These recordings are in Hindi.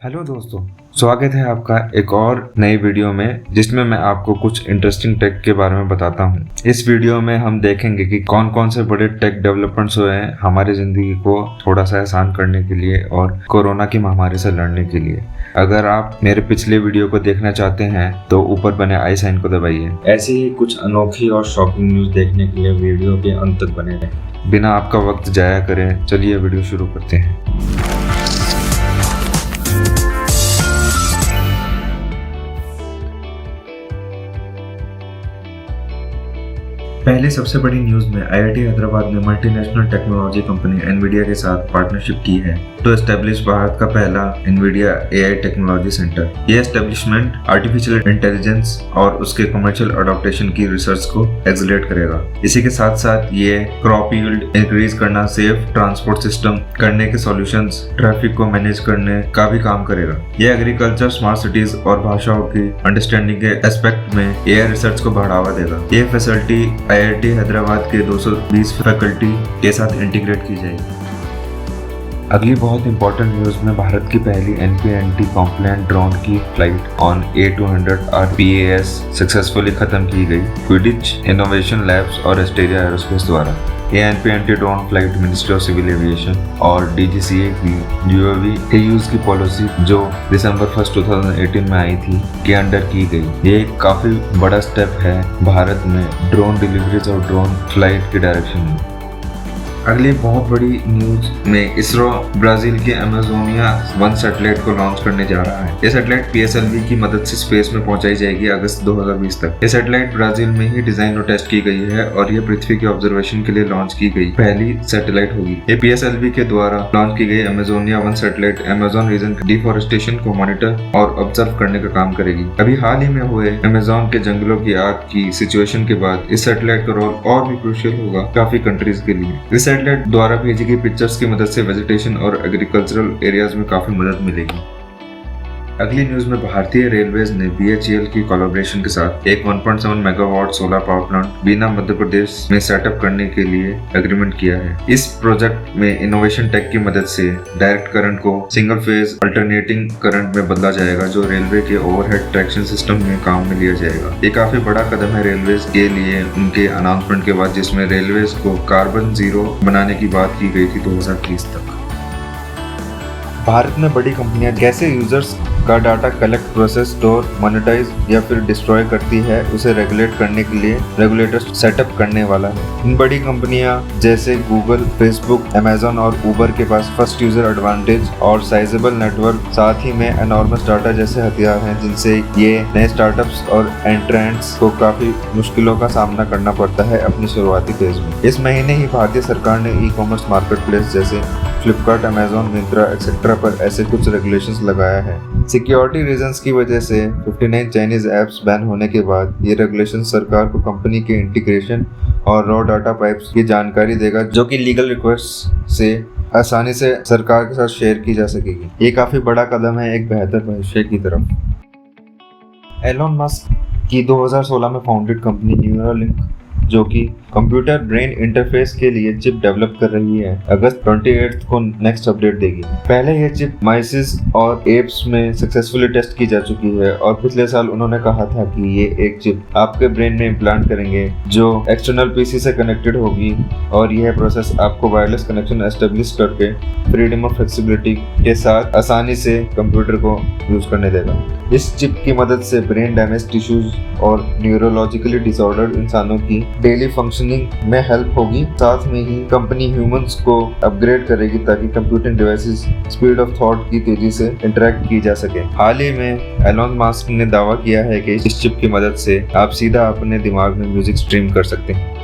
हेलो दोस्तों, स्वागत है आपका एक और नई वीडियो में जिसमें मैं आपको कुछ इंटरेस्टिंग टेक के बारे में बताता हूं। इस वीडियो में हम देखेंगे कि कौन कौन से बड़े टेक डेवलपमेंट्स हुए हैं हमारी ज़िंदगी को थोड़ा सा आसान करने के लिए और कोरोना की महामारी से लड़ने के लिए। अगर आप मेरे पिछले वीडियो को देखना चाहते हैं तो ऊपर बने आई साइन को दबाइए। ऐसे ही कुछ अनोखी और शॉकिंग न्यूज़ देखने के लिए वीडियो के अंत तक बने रहें। बिना आपका वक्त जाया करें, चलिए वीडियो शुरू करते हैं। पहले सबसे बड़ी न्यूज़ में आईआईटी हैदराबाद ने मल्टीनेशनल टेक्नोलॉजी कंपनी एनवीडिया के साथ पार्टनरशिप की है तो एस्टेब्लिश भारत का पहला एनवीडिया एआई टेक्नोलॉजी सेंटर। यह एस्टेब्लिशमेंट आर्टिफिशियल इंटेलिजेंस और उसके कमर्शियल अडॉप्टेशन की रिसर्च को एक्सेलरेट करेगा। इसी के साथ साथ ये क्रॉप यील्ड इंक्रीज करना, सेफ ट्रांसपोर्ट सिस्टम करने के सॉल्यूशंस, ट्रैफिक को मैनेज करने का भी काम करेगा। यह एग्रीकल्चर, स्मार्ट सिटीज और भाषाओं की अंडरस्टैंडिंग के एस्पेक्ट में एआई रिसर्च को बढ़ावा देगा। यह फैसिलिटी आईआईटी हैदराबाद के 220 फैकल्टी के साथ इंटीग्रेट की जाएगी। अगली बहुत इंपॉर्टेंट न्यूज़ में भारत की पहली एनपीएनटी कॉम्प्लायंट ड्रोन की flight on A200 RPAS successfully खत्म की गई क्विडिच इनोवेशन लैब्स और एस्टेरिया एरोस्पेस द्वारा। ये NPNT drone flight ministry of civil aviation और DGCA की UAV के यूज की पॉलिसी जो दिसंबर 1, 2018 में आई थी के अंडर की गई। ये एक काफी बड़ा स्टेप है भारत में ड्रोन डिलीवरीज और ड्रोन फ्लाइट के डायरेक्शन में। अगली बहुत बड़ी न्यूज में इसरो ब्राजील के अमेजोनिया 1 सैटेलाइट को लॉन्च करने जा रहा है। यह सैटेलाइट PSLV की मदद से स्पेस में पहुंचाई जाएगी अगस्त 2020 तक। यह सैटेलाइट ब्राजील में ही डिजाइन और टेस्ट की गई है और यह पृथ्वी के ऑब्जर्वेशन के लिए लॉन्च की गई पहली सैटेलाइट होगी। ये PSLV के द्वारा लॉन्च की गई अमेजोनिया 1 सैटेलाइट अमेजोन रीजन के डिफॉरेस्टेशन को मॉनिटर और ऑब्जर्व करने का काम करेगी। अभी हाल ही में हुए अमेजोन के जंगलों की आग की सिचुएशन के बाद इस सैटेलाइट का रोल और भी क्रूशियल होगा काफी कंट्रीज के लिए। सैटेलाइट द्वारा भेजी गई पिक्चर्स की मदद से वेजिटेशन और एग्रीकल्चरल एरियाज में काफी मदद मिलेगी। अगली न्यूज में भारतीय रेलवेज ने BHEL की कोलैबोरेशन के साथ एक 1.7 मेगावाट सोलर पावर प्लांट बीना मध्य प्रदेश में सेटअप करने के लिए एग्रीमेंट किया है। इस प्रोजेक्ट में इनोवेशन टेक की मदद से डायरेक्ट करंट को सिंगल फेज अल्टरनेटिंग करंट में बदला जाएगा जो रेलवे के ओवरहेड ट्रैक्शन सिस्टम में काम में लिया जाएगा। ये काफी बड़ा कदम है रेलवेज के लिए उनके अनाउंसमेंट के बाद, जिसमें रेलवेज को कार्बन जीरो बनाने की बात की गई थी 2030 तक। भारत में बड़ी कंपनियां कैसे यूजर्स का data collect, process, store, monetize या फिर डिस्ट्रॉय करती है उसे रेगुलेट करने के लिए रेगुलेटर सेटअप करने वाला है। इन बड़ी कंपनियां जैसे गूगल, फेसबुक, अमेजॉन और उबर के पास फर्स्ट यूजर एडवांटेज और साइजेबल नेटवर्क, साथ ही में एनॉर्मस डाटा जैसे हथियार हैं जिनसे ये नए स्टार्टअप्स और एंट्रेंट्स को काफी मुश्किलों का सामना करना पड़ता है अपनी शुरुआती फेज में। इस महीने ही भारतीय सरकार ने ई-कॉमर्स मार्केटप्लेस जैसे फ्लिपकार्ट, अमेजॉन, मिंत्रा एक्सेट्रा पर ऐसे कुछ रेगुलेशंस लगाया है। सिक्योरिटी रीजंस की वजह से 59 चाइनीज ऐप्स बैन होने के बाद ये रेगुलेशन सरकार को कंपनी के इंटीग्रेशन और रॉ डाटा पाइप्स की जानकारी देगा जो कि लीगल रिक्वेस्ट से आसानी से सरकार के साथ शेयर की जा सकेगी। ये काफी बड़ा कदम है एक बेहतर भविष्य की तरफ। एलोन मस्क की 2016 में फाउंडेड कंपनी न्यूरालिंक जो कि कंप्यूटर ब्रेन इंटरफेस के लिए चिप डेवलप कर रही है, अगस्त 28 को नेक्स्ट अपडेट देगी। पहले यह चिप माइसिस और एप्स में सक्सेसफुली टेस्ट की जा चुकी है और पिछले साल उन्होंने कहा था कि ये एक चिप आपके ब्रेन में इम्प्लांट करेंगे जो एक्सटर्नल पीसी से कनेक्टेड होगी और यह प्रोसेस आपको वायरलेस कनेक्शन एस्टेब्लिश करके फ्रीडम और फ्लेक्सिबिलिटी के साथ आसानी से कंप्यूटर को यूज करने देगा। इस चिप की मदद से ब्रेन डैमेज टिश्यूज और न्यूरोलॉजिकली डिसऑर्डर्ड इंसानों की डेली फंक्शनिंग में हेल्प होगी। साथ में ही कंपनी ह्यूमंस को अपग्रेड करेगी ताकि computing devices speed of thought की तेजी से इंटरेक्ट की जा सके। हाल ही में एलोन मस्क ने दावा किया है कि इस चिप की मदद से आप सीधा अपने दिमाग में म्यूजिक स्ट्रीम कर सकते हैं।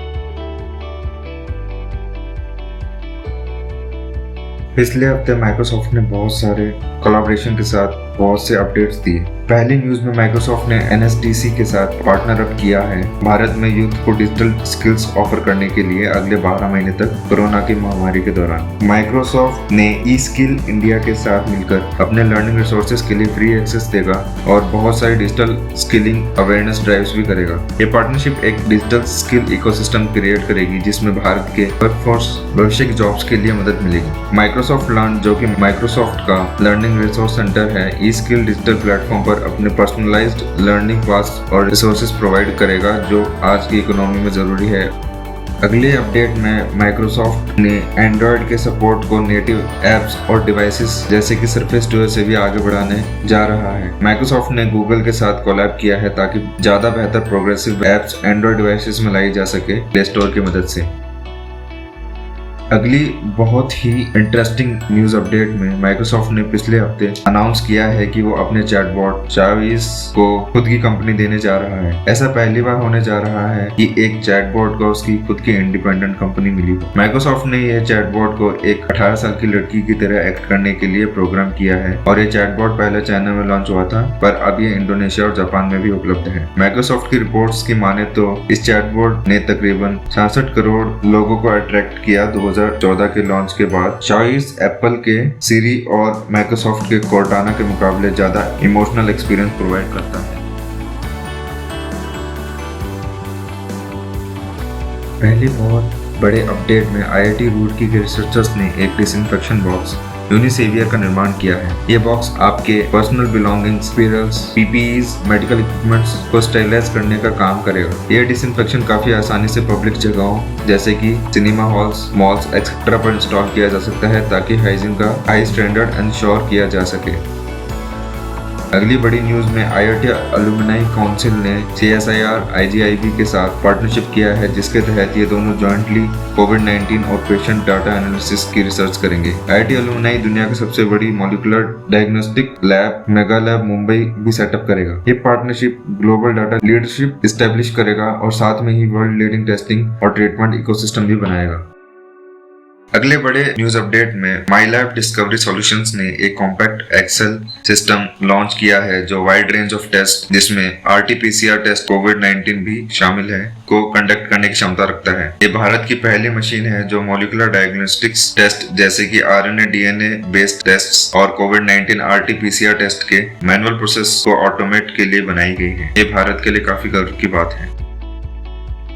पिछले हफ्ते माइक्रोसॉफ्ट ने बहुत सारे कोलैबोरेशन के साथ बहुत से अपडेट्स दिए। पहली न्यूज में माइक्रोसॉफ्ट ने NSDC के साथ पार्टनर अप किया है भारत में यूथ को डिजिटल स्किल्स ऑफर करने के लिए अगले 12 महीने तक कोरोना की महामारी के दौरान। माइक्रोसॉफ्ट ने ई-स्किल इंडिया के साथ मिलकर अपने लर्निंग रिसोर्सेज के लिए फ्री एक्सेस देगा और बहुत सारी डिजिटल स्किलिंग अवेयरनेस ड्राइव्स भी करेगा। ये पार्टनरशिप एक डिजिटल स्किल इकोसिस्टम क्रिएट करेगी जिसमें भारत के वर्कफोर्स भविष्य की जॉब्स के लिए मदद मिलेगी। माइक्रोसॉफ्ट लर्न, जो कि माइक्रोसॉफ्ट का लर्निंग रिसोर्स सेंटर है, ई-स्किल डिजिटल प्लेटफॉर्म पर अपने पर्सनलाइज्ड लर्निंग पाथ्स और रिसोर्सेज प्रोवाइड करेगा जो आज की इकोनॉमी में जरूरी है। अगले अपडेट में माइक्रोसॉफ्ट ने एंड्रॉयड के सपोर्ट को नेटिव एप्स और डिवाइसेस जैसे कि सरफेस डुओ से भी आगे बढ़ाने जा रहा है। माइक्रोसॉफ्ट ने गूगल के साथ कोलैब किया है ताकि ज्यादा बेहतर प्रोग्रेसिव एप्स एंड्रॉयड डिवाइसेस में लाई जा सके प्ले स्टोर की मदद से। अगली बहुत ही इंटरेस्टिंग न्यूज अपडेट में माइक्रोसॉफ्ट ने पिछले हफ्ते अनाउंस किया है कि वो अपने चैटबॉट चावीस को खुद की कंपनी देने जा रहा है। ऐसा पहली बार होने जा रहा है कि एक चैटबॉट को उसकी खुद की इंडिपेंडेंट कंपनी मिली हो। माइक्रोसॉफ्ट ने यह चैटबॉट को एक 18 साल की लड़की की तरह एक्ट करने के लिए प्रोग्राम किया है और ये चैटबॉट पहले चाइना में लॉन्च हुआ था, पर अब ये इंडोनेशिया और जापान में भी उपलब्ध है। माइक्रोसॉफ्ट की रिपोर्ट्स की माने तो इस चैटबॉट ने तकरीबन 66 करोड़ लोगों को अट्रैक्ट किया। 2014 के लॉन्च के बाद चावीस एप्पल के सिरी और माइक्रोसॉफ्ट के कोर्टाना के मुकाबले ज्यादा इमोशनल एक्सपीरियंस प्रोवाइड करता है। पहले बहुत बड़े अपडेट में IIT रुड़की के रिसर्चर्स ने एक डिसइंफेक्शन बॉक्स यूनिसेवियर का निर्माण किया है। ये बॉक्स आपके personal belongings, spirals, PPEs, medical equipments को स्टेरिलाइज करने का काम करेगा। ये डिसइंफेक्शन काफी आसानी से पब्लिक जगहों जैसे कि सिनेमा हॉल्स, मॉल्स एक्सेट्रा पर इंस्टॉल किया जा सकता है ताकि हाइजीन का हाई स्टैंडर्ड इंश्योर किया जा सके। अगली बड़ी न्यूज में IIT अलुमनाई काउंसिल ने CSIR IGIB के साथ पार्टनरशिप किया है जिसके तहत ये दोनों जॉइंटली कोविड-19 और पेशेंट डाटा एनालिसिस की रिसर्च करेंगे। IIT अलुमनाई दुनिया की सबसे बड़ी molecular diagnostic lab mega lab Mumbai भी सेटअप करेगा। ये partnership global data leadership establish करेगा और साथ में ही वर्ल्ड लीडिंग टेस्टिंग और ट्रीटमेंट इकोसिस्टम भी बनाएगा। अगले बड़े न्यूज अपडेट में माईलैब डिस्कवरी सॉल्यूशंस ने एक कॉम्पैक्ट एक्सेल सिस्टम लॉन्च किया है जो वाइड रेंज ऑफ टेस्ट जिसमें RT-PCR टेस्ट कोविड-19 भी शामिल है को कंडक्ट करने की क्षमता रखता है। ये भारत की पहली मशीन है जो मॉलिक्यूलर डायग्नोस्टिक्स टेस्ट जैसे कि RNA DNA बेस्ड टेस्ट और कोविड-19 RT-PCR टेस्ट के मैनुअल प्रोसेस को ऑटोमेट के लिए बनाई गई है। ये भारत के लिए काफी गर्व की बात है।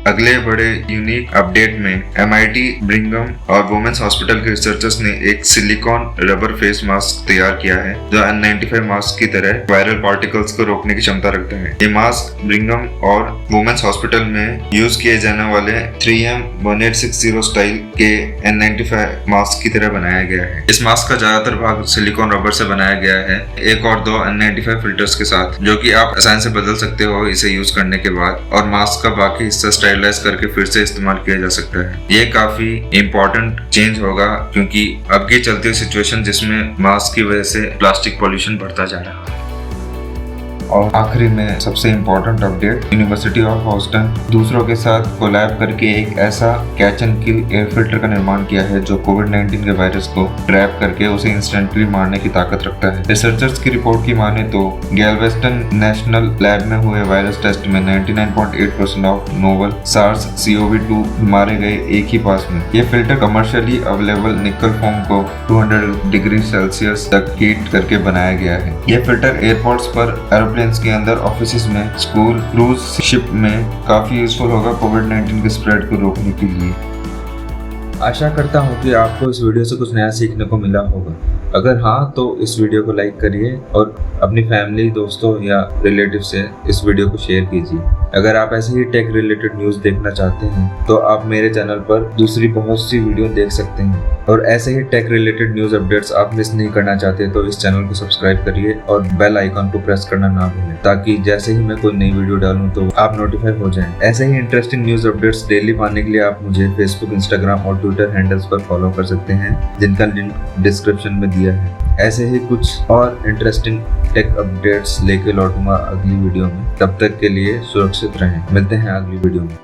अगले बड़े यूनिक अपडेट में MIT ब्रिंघम और वुमेन्स हॉस्पिटल के रिसर्चर्स ने एक सिलिकॉन रबर फेस मास्क तैयार किया है जो N95 मास्क की तरह वायरल पार्टिकल्स को रोकने की क्षमता रखता है। ये मास्क ब्रिंघम और वुमेन्स हॉस्पिटल में यूज किए जाने वाले 3M1860 स्टाइल के N95 मास्क की तरह बनाया गया है। इस मास्क का ज्यादातर भाग सिलिकॉन रबर से बनाया गया है, एक और दो N95 फिल्टर्स के साथ, जो कि आप आसानी से बदल सकते हो इसे यूज करने के बाद, और मास्क का बाकी हिस्सा करके फिर से इस्तेमाल किया जा सकता है। ये काफी इम्पोर्टेंट चेंज होगा क्योंकि अब की चलती सिचुएशन जिसमें मास्क की वजह से प्लास्टिक पॉल्यूशन बढ़ता जा रहा है। और आखिरी में सबसे important update, university of Houston दूसरों के साथ कोलैब करके एक ऐसा catch and kill air filter का निर्माण किया है जो कोविड-19 के वायरस को ट्रैप करके उसे इंस्टेंटली मारने की ताकत रखता है। रिसर्चर्स की रिपोर्ट की माने तो गैलवेस्टन नेशनल लैब में हुए वायरस टेस्ट में 99.8% ऑफ नोवल SARS-CoV-2 मारे गए एक ही पास में। ये फिल्टर कमर्शियली अवेलेबल निकल फोम को 200 डिग्री सेल्सियस तक हीट करके बनाया गया है। ये फिल्टर एयरपोर्ट्स पर एरोप्लेन्स के अंदर, ऑफिस में, स्कूल, क्रूज शिप में काफी यूजफुल होगा कोविड-19 के स्प्रेड को रोकने के लिए। आशा करता हूँ कि आपको इस वीडियो से कुछ नया सीखने को मिला होगा। अगर हाँ तो इस वीडियो को लाइक करिए और अपनी फैमिली, दोस्तों या रिलेटिव से इस वीडियो को शेयर कीजिए। अगर आप ऐसे ही टेक रिलेटेड न्यूज़ देखना चाहते हैं तो आप मेरे चैनल पर दूसरी बहुत सी वीडियो देख सकते हैं, और ऐसे ही टेक रिलेटेड न्यूज़ अपडेट्स आप मिस नहीं करना चाहते तो इस चैनल को सब्सक्राइब करिए और बेल आइकन को प्रेस करना ना भूलें ताकि जैसे ही मैं कोई नई वीडियो डालूं तो आप नोटिफाई हो जाएं। ऐसे ही इंटरेस्टिंग न्यूज़ अपडेट्स डेली पाने के लिए आप मुझे फेसबुक, इंस्टाग्राम और ट्विटर हैंडल्स पर फॉलो कर सकते हैं जिनका लिंक डिस्क्रिप्शन में दिया है। ऐसे ही कुछ और इंटरेस्टिंग टेक अपडेट्स लेके लौटूंगा अगली वीडियो में। तब तक के लिए सुरक्षित रहें। मिलते हैं अगली वीडियो में।